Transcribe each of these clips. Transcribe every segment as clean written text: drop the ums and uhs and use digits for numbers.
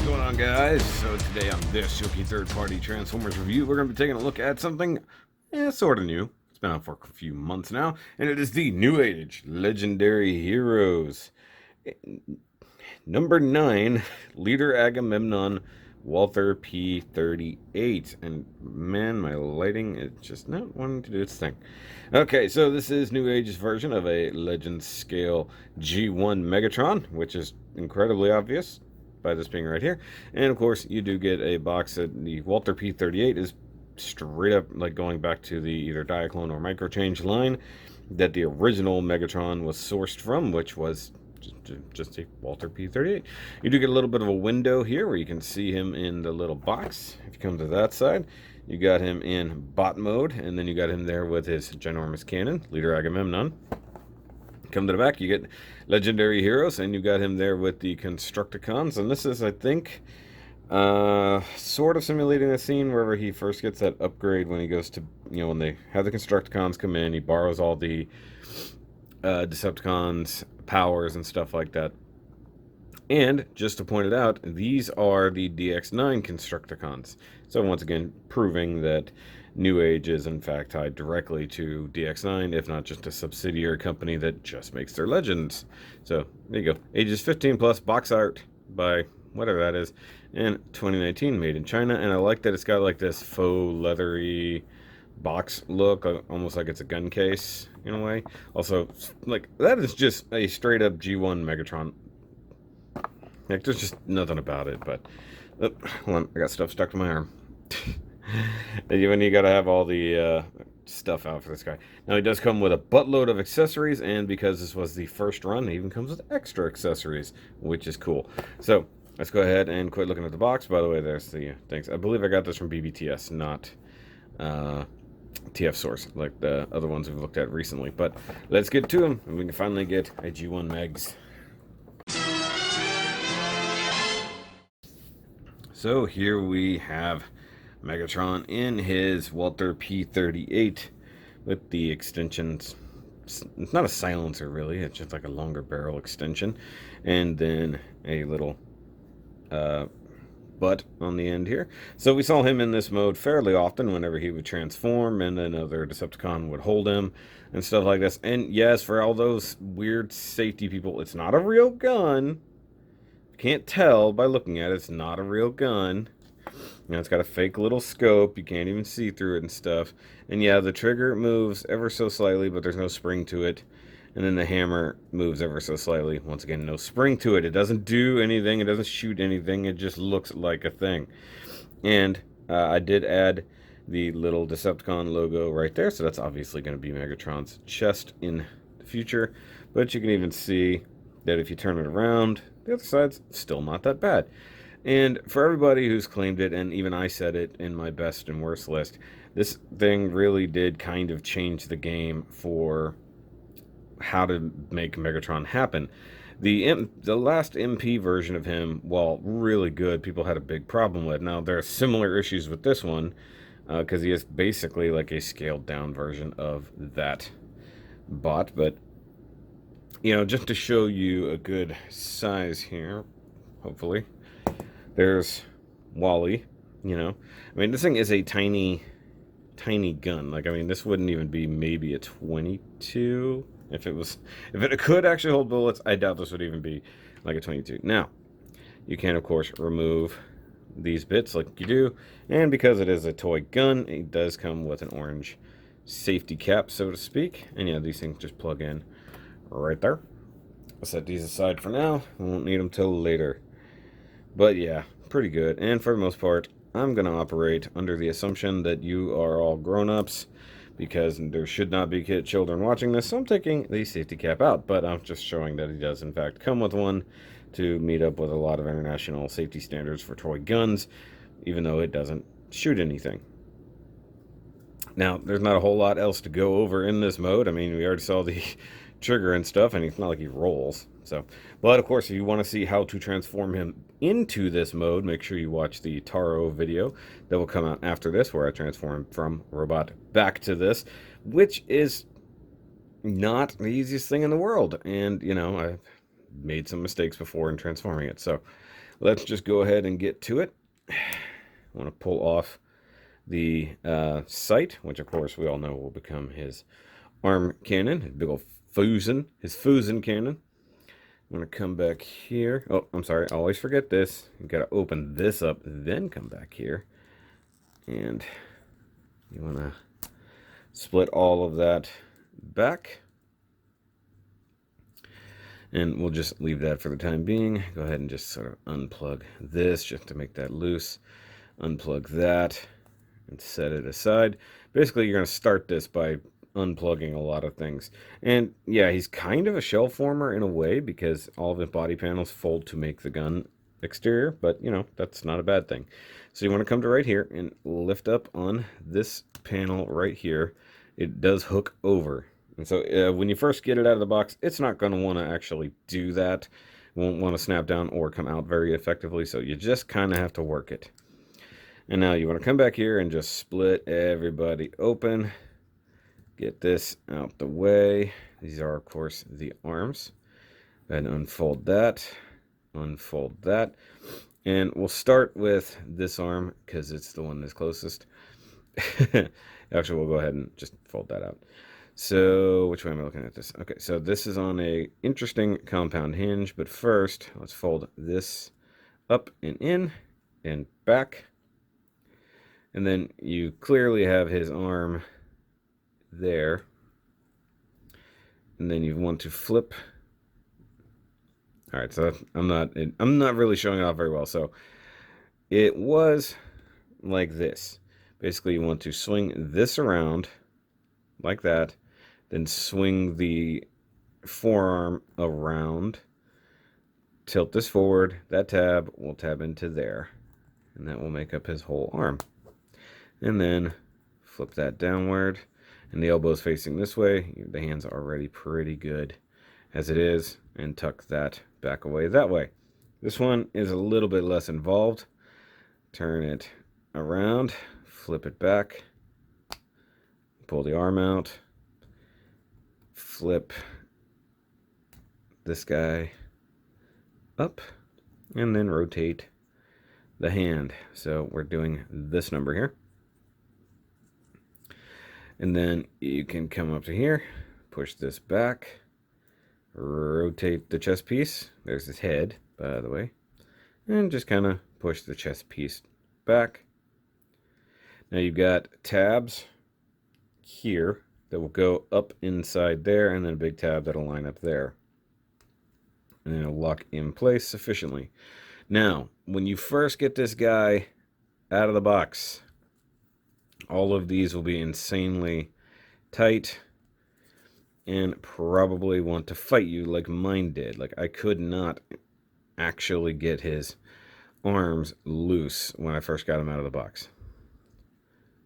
going on, guys? So today on this SHOKY third-party Transformers review, we're going to be taking a look at something sort of new. It's been out for a few months now, and it is the NewAge Legendary Heroes. Number 9, Leader AGAMEMNON, Walther P38. And man, my lighting is just not wanting to do its thing. Okay, so this is NewAge's version of a Legend Scale G1 Megatron, which is incredibly obvious by this being right here. And of course, you do get a box that the Walther P38 is straight up like going back to the either Diaclone or Microchange line that the original Megatron was sourced from, which was just a Walther P38. You do get a little bit of a window here where you can see him in the little box. If you come to that side, you got him in bot mode, and then you got him there with his ginormous cannon, Leader AGAMEMNON. Come to the back, you get Legendary Heroes, and you got him there with the Constructicons. And this is, I think, sort of simulating a scene wherever he first gets that upgrade when he goes to, when they have the Constructicons come in, he borrows all the Decepticons' powers and stuff like that. And just to point it out, these are the Dx9 Constructicons. So once again, proving that NewAge is in fact tied directly to Dx9, if not just a subsidiary company that just makes their legends. So there you go. Ages 15 plus, box art by whatever that is, and 2019, made in China. And I like that it's got like this faux leathery box look, almost like it's a gun case in a way. Also, like, that is just a straight up G1 Megatron. Like, there's just nothing about it. But hold on, I got stuff stuck to my arm. When you gotta have all the stuff out for this guy. Now, he does come with a buttload of accessories, and because this was the first run, he even comes with extra accessories, which is cool. So let's go ahead and quit looking at the box. By the way, there's the things. I believe I got this from BBTS, not TF Source, like the other ones we've looked at recently. But let's get to them, and we can finally get a G1 Megs. So here we have Megatron in his Walther P38 with the extensions. It's not a silencer really, it's just like a longer barrel extension, and then a little butt on the end here. So we saw him in this mode fairly often whenever he would transform, and then another Decepticon would hold him and stuff like this. And yes, for all those weird safety people, it's not a real gun. Can't tell by looking at it, it's not a real gun. It's got a fake little scope, you can't even see through it and stuff. And yeah, the trigger moves ever so slightly, but there's no spring to it. And then the hammer moves ever so slightly. Once again, no spring to it. It doesn't do anything, it doesn't shoot anything, it just looks like a thing. And I did add the little Decepticon logo right there, so that's obviously going to be Megatron's chest in the future. But you can even see that if you turn it around, the other side's still not that bad. And for everybody who's claimed it, and even I said it in my best and worst list, this thing really did kind of change the game for how to make Megatron happen. The last MP version of him, while really good, people had a big problem with. Now, there are similar issues with this one, because he is basically like a scaled down version of that bot. But just to show you a good size here, hopefully, there's Wally. I mean, this thing is a tiny gun. Like, I mean, this wouldn't even be maybe a 22 if it could actually hold bullets. I doubt this would even be like a 22. Now, you can of course remove these bits like you do, and because it is a toy gun, it does come with an orange safety cap, so to speak. And yeah, these things just plug in right there. I'll set these aside for now. We won't need them till later. But yeah, pretty good. And for the most part, I'm going to operate under the assumption that you are all grown-ups, because there should not be children watching this. So I'm taking the safety cap out, but I'm just showing that he does in fact come with one to meet up with a lot of international safety standards for toy guns, even though it doesn't shoot anything. Now, there's not a whole lot else to go over in this mode. I mean, we already saw the trigger and stuff, and it's not like he rolls. So, but of course, if you want to see how to transform him into this mode, make sure you watch the Taro video that will come out after this, where I transform from robot back to this, which is not the easiest thing in the world. And, I've made some mistakes before in transforming it. So let's just go ahead and get to it. I want to pull off the sight, which of course we all know will become his arm cannon, his big old his Fusen cannon. I'm going to come back here. Oh, I'm sorry. I always forget this. You got to open this up, then come back here. And you want to split all of that back. And we'll just leave that for the time being. Go ahead and just sort of unplug this just to make that loose. Unplug that and set it aside. Basically, you're going to start this by unplugging a lot of things. And yeah, he's kind of a shell former in a way because all of the body panels fold to make the gun exterior, but you know, that's not a bad thing. So you want to come to right here and lift up on this panel right here. It does hook over. And so when you first get it out of the box, it's not going to want to actually do that. It won't want to snap down or come out very effectively, so you just kind of have to work it. And now you want to come back here and just split everybody open. Get this out the way. These are, of course, the arms. And unfold that. Unfold that. And we'll start with this arm because it's the one that's closest. Actually, we'll go ahead and just fold that out. So, which way am I looking at this? Okay, so this is on a interesting compound hinge, but first, let's fold this up and in and back. And then you clearly have his arm there. And then you want to flip. All right, so I'm not really showing it off very well. So it was like this. Basically, you want to swing this around like that, then swing the forearm around, tilt this forward. That tab will tab into there, and that will make up his whole arm. And then flip that downward, and the elbow's facing this way. The hands are already pretty good as it is, and tuck that back away that way. This one is a little bit less involved. Turn it around, flip it back, pull the arm out, flip this guy up, and then rotate the hand. So we're doing this number here. And then you can come up to here, push this back, rotate the chest piece. There's his head, by the way. And just kind of push the chest piece back. Now you've got tabs here that will go up inside there, and then a big tab that'll line up there. And then it'll lock in place sufficiently. Now, when you first get this guy out of the box, all of these will be insanely tight and probably want to fight you like mine did. Like, I could not actually get his arms loose when I first got him out of the box.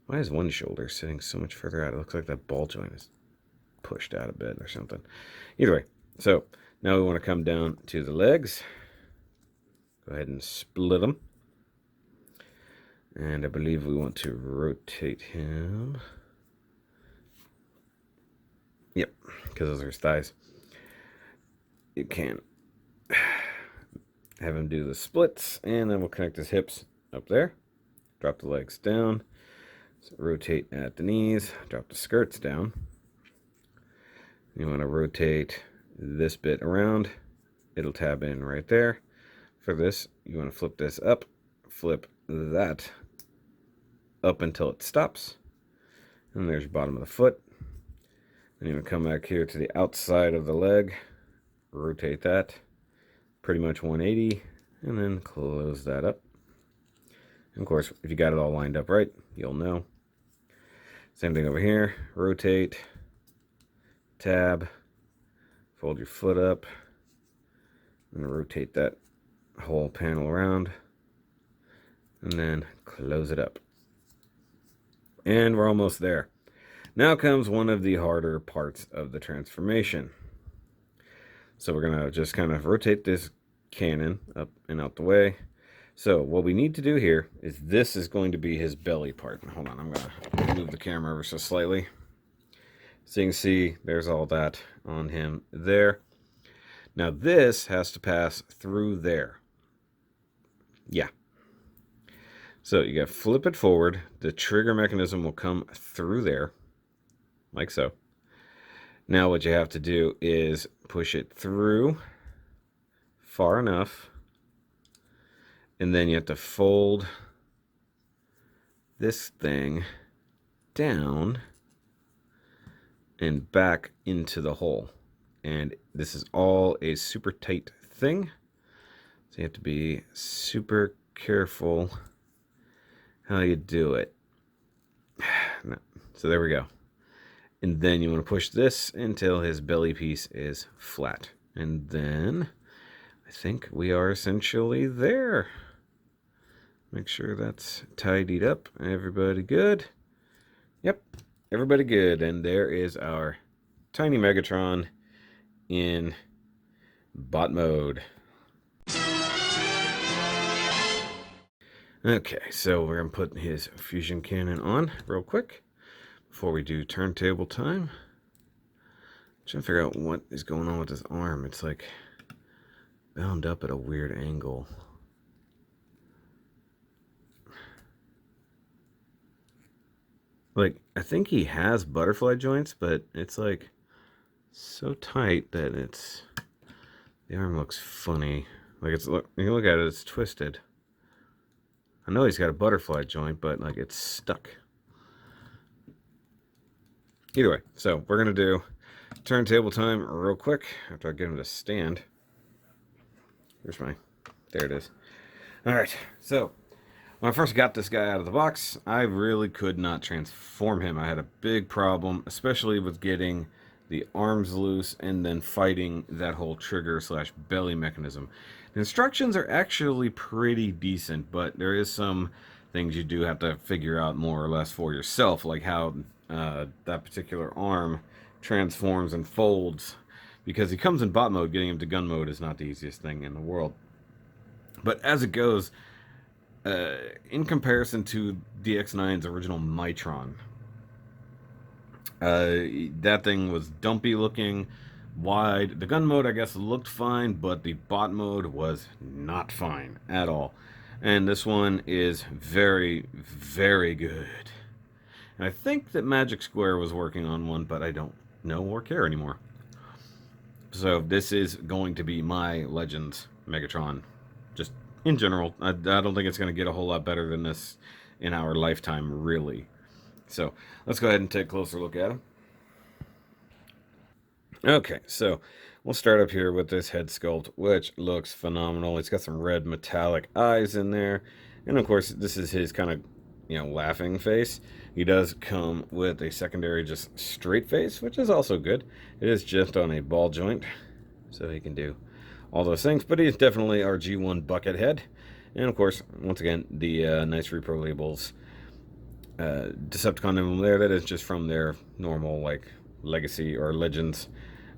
Why is one shoulder sitting so much further out? It looks like that ball joint is pushed out a bit or something. Either way, so now we want to come down to the legs. Go ahead and split them. And I believe we want to rotate him. Yep, because those are his thighs. You can have him do the splits, and then we'll connect his hips up there. Drop the legs down. So rotate at the knees. Drop the skirts down. You want to rotate this bit around. It'll tab in right there. For this, you want to flip this up. Flip that up until it stops. And there's your bottom of the foot. Then you want to come back here to the outside of the leg. Rotate that. Pretty much 180. And then close that up. And of course, if you got it all lined up right, you'll know. Same thing over here. Rotate. Tab. Fold your foot up. And rotate that whole panel around. And then close it up. And we're almost there. Now comes one of the harder parts of the transformation. So we're going to just kind of rotate this cannon up and out the way. So what we need to do here is this is going to be his belly part. Hold on, I'm going to move the camera ever so slightly. So you can see there's all that on him there. Now this has to pass through there. Yeah. So you got to flip it forward. The trigger mechanism will come through there, like so. Now what you have to do is push it through far enough, and then you have to fold this thing down and back into the hole. And this is all a super tight thing, so you have to be super careful how you do it. So there we go. And then you want to push this until his belly piece is flat. And then I think we are essentially there. Make sure that's tidied up. Everybody good? Yep, everybody good. And there is our tiny Megatron in bot mode. Okay, so we're going to put his fusion cannon on real quick before we do turntable time. I'm trying to figure out what is going on with his arm. It's like bound up at a weird angle. Like, I think he has butterfly joints, but it's like so tight that it's, the arm looks funny. Like, it's, look, you can look at it, it's twisted. I know he's got a butterfly joint, but like it's stuck. Either way, so we're gonna do turntable time real quick after I get him to stand. Where's my, there it is. All right, so when I first got this guy out of the box, I really could not transform him. I had a big problem, especially with getting the arms loose and then fighting that whole trigger slash belly mechanism. The instructions are actually pretty decent, but there is some things you do have to figure out more or less for yourself, like how that particular arm transforms and folds, because he comes in bot mode. Getting him to gun mode is not the easiest thing in the world. But as it goes, in comparison to Dx9's original Mightron, that thing was dumpy looking, wide. The gun mode, I guess, looked fine, but the bot mode was not fine at all. And this one is very, very good. And I think that Magic Square was working on one, but I don't know or care anymore. So this is going to be my Legends Megatron. Just in general, I don't think it's going to get a whole lot better than this in our lifetime, really. So let's go ahead and take a closer look at him. Okay, so we'll start up here with this head sculpt, which looks phenomenal. It's got some red metallic eyes in there. And of course, this is his kind of, laughing face. He does come with a secondary just straight face, which is also good. It is just on a ball joint, so he can do all those things. But he's definitely our G1 bucket head. And of course, once again, the nice repro labels Decepticon emblem there. That is just from their normal, like, Legacy or Legends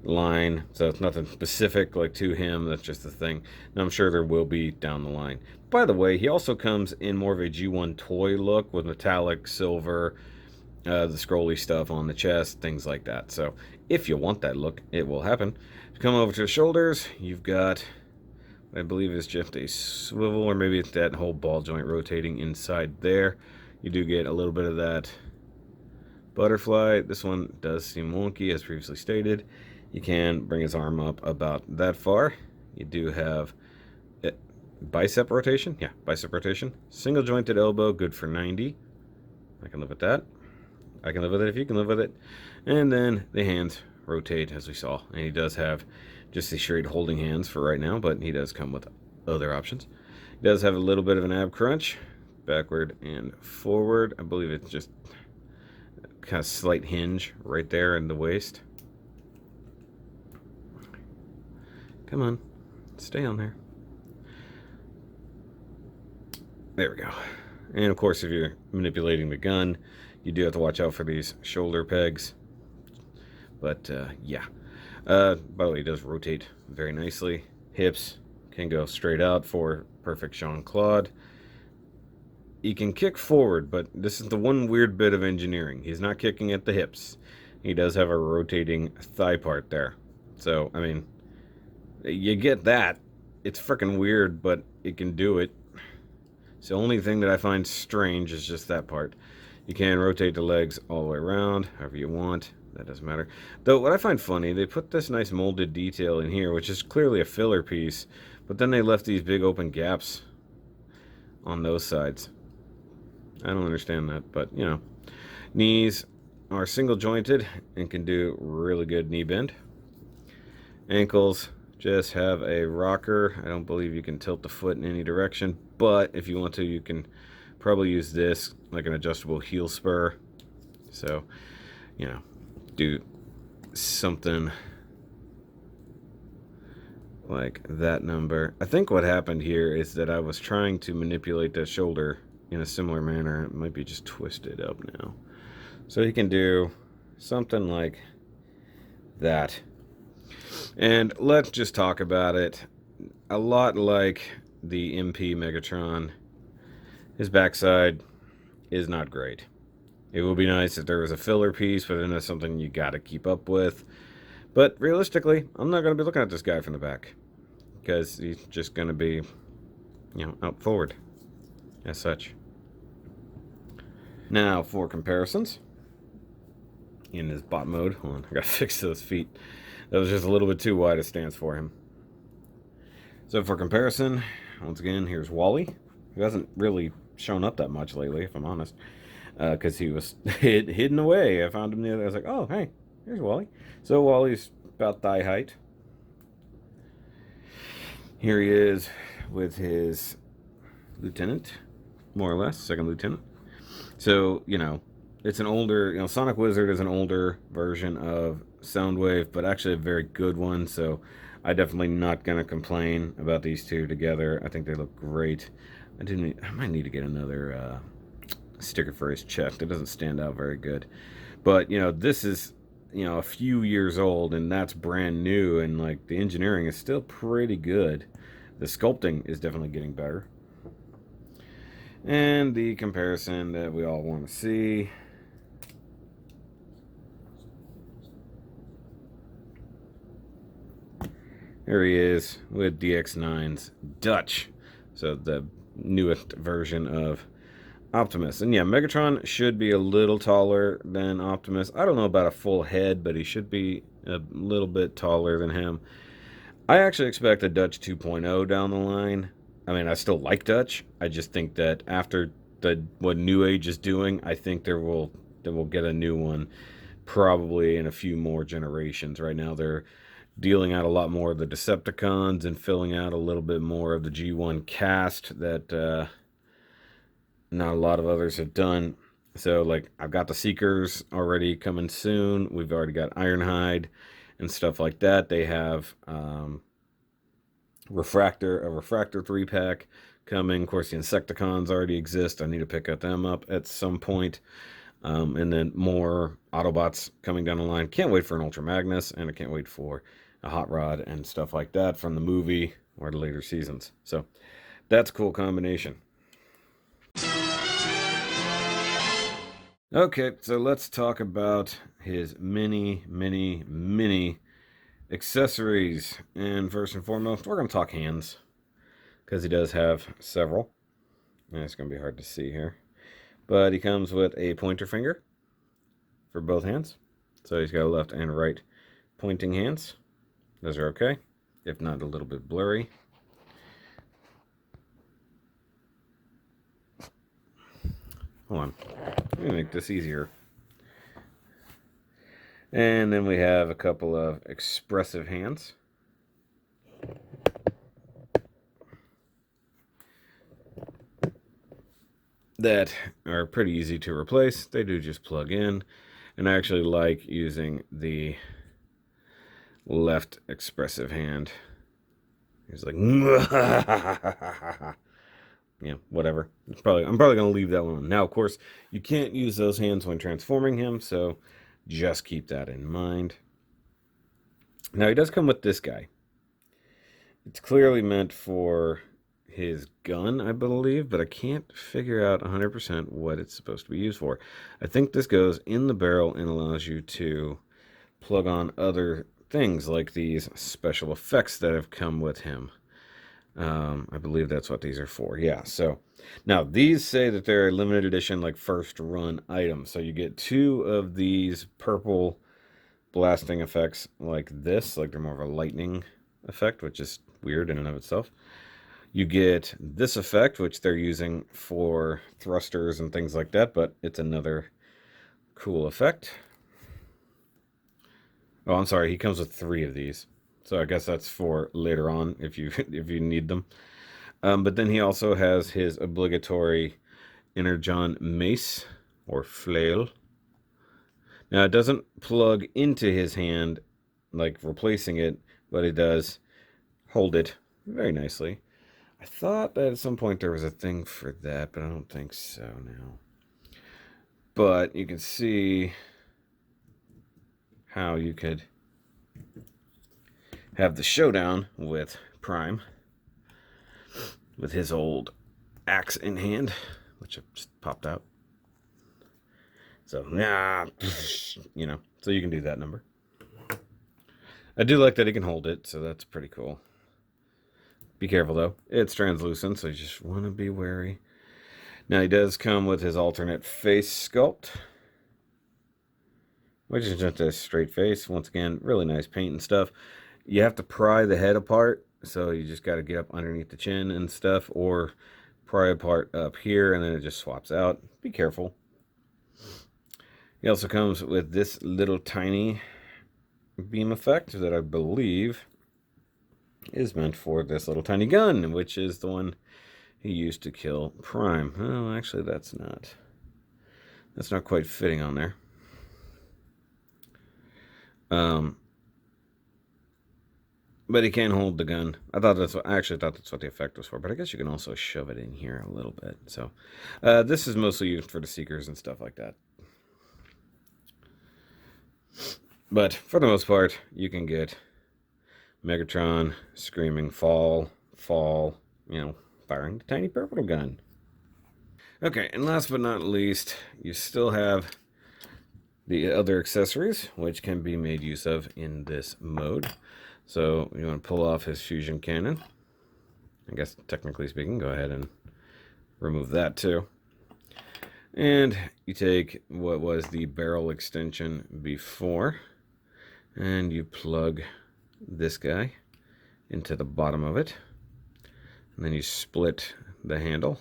line, so it's nothing specific like to him. That's just the thing. Now I'm sure there will be down the line. By the way, he also comes in more of a G1 toy look with metallic silver, the scrolly stuff on the chest, things like that. So if you want that look, it will happen. If you come over to the shoulders, you've got, I believe it's just a swivel, or maybe it's that whole ball joint rotating inside there. You do get a little bit of that butterfly. This one does seem wonky, as previously stated. You can bring his arm up about that far. You do have bicep rotation. Yeah, bicep rotation. Single jointed elbow, good for 90. I can live with that. I can live with it if you can live with it. And then the hands rotate, as we saw. And he does have just the straight holding hands for right now, but he does come with other options. He does have a little bit of an ab crunch, backward and forward. I believe it's just kind of slight hinge right there in the waist. Come on, stay on there. There we go. And of course, if you're manipulating the gun, you do have to watch out for these shoulder pegs. But yeah. By the way, it does rotate very nicely. Hips can go straight out for perfect Jean-Claude. He can kick forward, but this is the one weird bit of engineering. He's not kicking at the hips. He does have a rotating thigh part there. So, I mean, you get that. It's freaking weird, but it can do it. So the only thing that I find strange is just that part. You can rotate the legs all the way around, however you want. That doesn't matter. Though, what I find funny, they put this nice molded detail in here, which is clearly a filler piece, but then they left these big open gaps on those sides. I don't understand that, but, you know. Knees are single jointed and can do really good knee bend. Ankles just have a rocker. I don't believe you can tilt the foot in any direction, but if you want to, you can probably use this like an adjustable heel spur. So, you know, do something like that number. I think what happened here is that I was trying to manipulate the shoulder in a similar manner. It might be just twisted up now. So you can do something like that. And let's just talk about it. A lot like the MP Megatron, his backside is not great. It would be nice if there was a filler piece, but then that's something you gotta keep up with. But realistically, I'm not gonna be looking at this guy from the back, because he's just gonna be, you know, out forward as such. Now for comparisons. In his bot mode, hold on, I gotta fix those feet. That was just a little bit too wide a stance for him. So for comparison, once again, here's Wally, who hasn't really shown up that much lately, if I'm honest, because he was hidden away. I found him the other day. I was like, oh, hey, here's Wally. So Wally's about thigh height. Here he is with his lieutenant, more or less, second lieutenant. So, you know, it's an older, you know, Sonic Wizard is an older version of Soundwave, but actually a very good one, so I'm definitely not going to complain about these two together. I think they look great. I might need to get another sticker for his chest. It doesn't stand out very good. But, you know, this is, you know, a few years old, and that's brand new, and, like, the engineering is still pretty good. The sculpting is definitely getting better. And the comparison that we all want to see. Here he is with DX9's Dutch. So the newest version of Optimus. And yeah, Megatron should be a little taller than Optimus. I don't know about a full head, but he should be a little bit taller than him. I actually expect a Dutch 2.0 down the line. I mean, I still like Dutch. I just think that after what NewAge is doing, I think we'll get a new one probably in a few more generations. Right now they're dealing out a lot more of the Decepticons and filling out a little bit more of the G1 cast that not a lot of others have done. So, like, I've got the Seekers already coming soon. We've already got Ironhide and stuff like that. They have a Refractor 3-pack coming. Of course, the Insecticons already exist. I need to pick them up at some point. And then more Autobots coming down the line. Can't wait for an Ultra Magnus, and I can't wait for a Hot Rod and stuff like that from the movie or the later seasons. So that's a cool combination. Okay, so let's talk about his many accessories. And first and foremost, we're going to talk hands, because he does have several. And it's going to be hard to see here. But he comes with a pointer finger for both hands. So he's got a left and right pointing hands. Those are okay, if not a little bit blurry. Hold on, let me make this easier. And then we have a couple of expressive hands. That are pretty easy to replace. They do just plug in. And I actually like using the left expressive hand. He's like, yeah, whatever. I'm probably going to leave that one on. Now, of course, you can't use those hands when transforming him, so just keep that in mind. Now, he does come with this guy. It's clearly meant for his gun, I believe, but I can't figure out 100% what it's supposed to be used for. I think this goes in the barrel and allows you to plug on other things like these special effects that have come with him. I believe that's what these are for. Yeah, so now these say that they're a limited edition, like first run items. So you get 2 of these purple blasting effects like this, like they're more of a lightning effect, which is weird in and of itself. You get this effect, which they're using for thrusters and things like that, but it's another cool effect. Oh, I'm sorry, he comes with 3 of these. So I guess that's for later on if you if you need them. But then he also has his obligatory Energon mace or flail. Now it doesn't plug into his hand like replacing it, but it does hold it very nicely. I thought that at some point there was a thing for that, but I don't think so now. But you can see how you could have the showdown with Prime with his old axe in hand, which just popped out. So, yeah, you know, so you can do that number. I do like that he can hold it, so that's pretty cool. Be careful, though. It's translucent, so you just want to be wary. Now, he does come with his alternate face sculpt, which is just a straight face. Once again, really nice paint and stuff. You have to pry the head apart, so you just got to get up underneath the chin and stuff, or pry apart up here, and then it just swaps out. Be careful. He also comes with this little tiny beam effect that I believe is meant for this little tiny gun, which is the one he used to kill Prime. Oh, actually, that's not quite fitting on there. But he can hold the gun. I actually thought that's what the effect was for, but I guess you can also shove it in here a little bit. So this is mostly used for the Seekers and stuff like that. But for the most part, you can get Megatron screaming fall, you know, firing the tiny purple gun. Okay, and last but not least, you still have the other accessories, which can be made use of in this mode. So you want to pull off his fusion cannon. I guess technically speaking, go ahead and remove that too. And you take what was the barrel extension before, and you plug this guy into the bottom of it. And then you split the handle.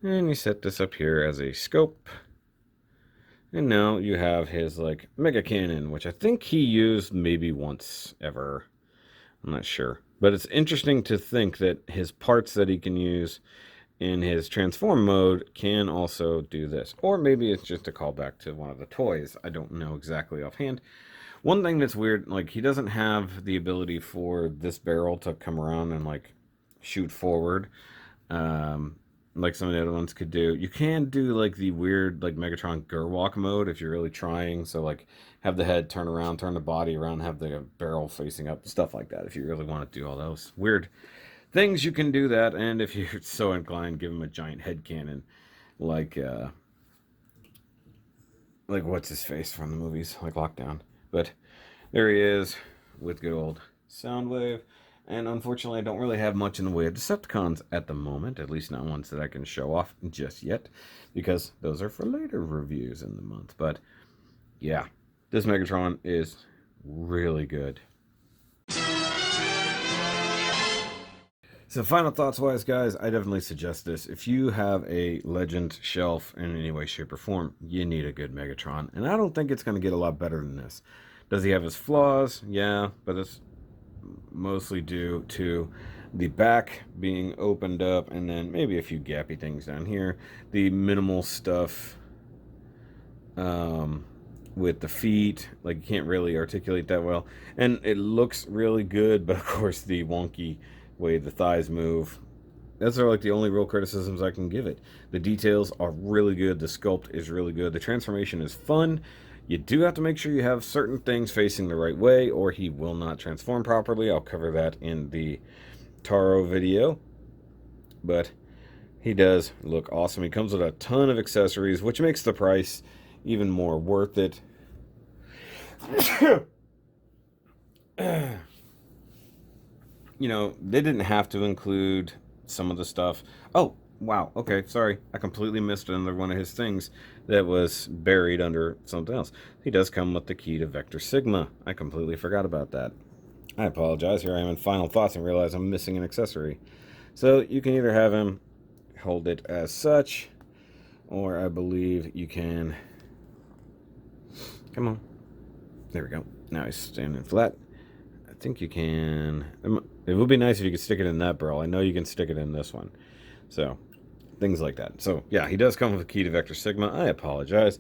And you set this up here as a scope. And now you have his like mega cannon, which I think he used maybe once ever. I'm not sure. But it's interesting to think that his parts that he can use in his transform mode can also do this. Or maybe it's just a callback to one of the toys. I don't know exactly offhand. One thing that's weird, like he doesn't have the ability for this barrel to come around and like shoot forward. Like some of the other ones could do. You can do like the weird like Megatron Gerwalk mode if you're really trying. So like have the head turn around, turn the body around, have the barrel facing up, stuff like that. If you really want to do all those weird things, you can do that. And if you're so inclined, give him a giant head cannon, like what's his face from the movies, like Lockdown. But there he is with good old Soundwave. And unfortunately, I don't really have much in the way of Decepticons at the moment, at least not ones that I can show off just yet, because those are for later reviews in the month. But yeah, this Megatron is really good. So final thoughts-wise, guys, I definitely suggest this. If you have a Legend shelf in any way, shape, or form, you need a good Megatron. And I don't think it's going to get a lot better than this. Does he have his flaws? Yeah, but it's mostly due to the back being opened up and then maybe a few gappy things down here. The minimal stuff with the feet, like you can't really articulate that well. And it looks really good, but of course the wonky way the thighs move. Those are like the only real criticisms I can give it. The details are really good. The sculpt is really good. The transformation is fun. You do have to make sure you have certain things facing the right way or he will not transform properly. I'll cover that in the Taro video. But he does look awesome. He comes with a ton of accessories, which makes the price even more worth it. you know, they didn't have to include some of the stuff. Oh, wow. Okay, sorry. I completely missed another one of his things that was buried under something else. He does come with the key to Vector Sigma. I completely forgot about that. I apologize. Here I am in final thoughts and realize I'm missing an accessory. So you can either have him hold it as such, or I believe you can... Come on. There we go. Now he's standing flat. I think you can... It would be nice if you could stick it in that barrel. I know you can stick it in this one. So, things like that. So, yeah, he does come with a key to Vector Sigma. I apologize.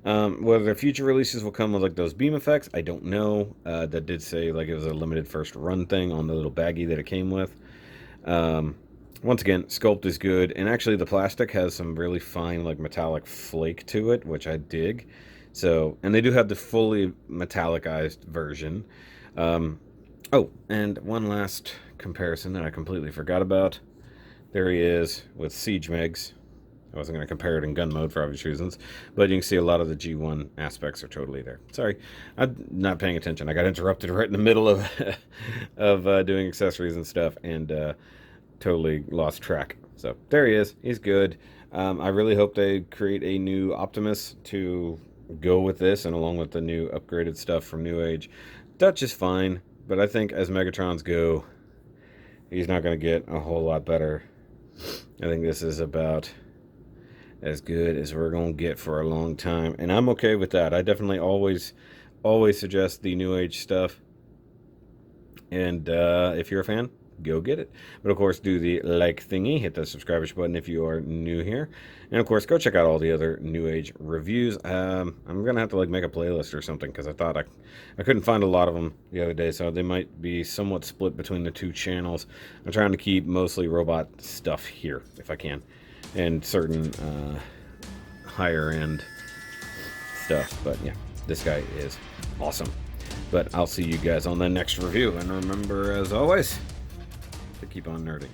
Whether future releases will come with like those beam effects, I don't know. That did say like it was a limited first run thing on the little baggie that it came with. Once again, sculpt is good, and actually the plastic has some really fine like metallic flake to it, which I dig. So, and they do have the fully metallicized version. Oh, and one last comparison that I completely forgot about. There he is with Siege Megs. I wasn't going to compare it in gun mode for obvious reasons, but you can see a lot of the G1 aspects are totally there. Sorry, I'm not paying attention. I got interrupted right in the middle of of doing accessories and stuff, and totally lost track. So there he is. He's good. I really hope they create a new Optimus to go with this, and along with the new upgraded stuff from NewAge. Dutch is fine, but I think as Megatrons go, he's not going to get a whole lot better. I think this is about as good as we're going to get for a long time, and I'm okay with that. I definitely always suggest the NewAge stuff, and if you're a fan, go get it. But of course, do the like thingy, hit the subscribe button if you are new here, and of course go check out all the other NewAge reviews. I'm gonna have to like make a playlist or something, because I thought I couldn't find a lot of them the other day, so they might be somewhat split between the two channels. I'm trying to keep mostly robot stuff here if I can, and certain higher end stuff. But yeah, this guy is awesome. But I'll see you guys on the next review, and remember, as always, to keep on nerding.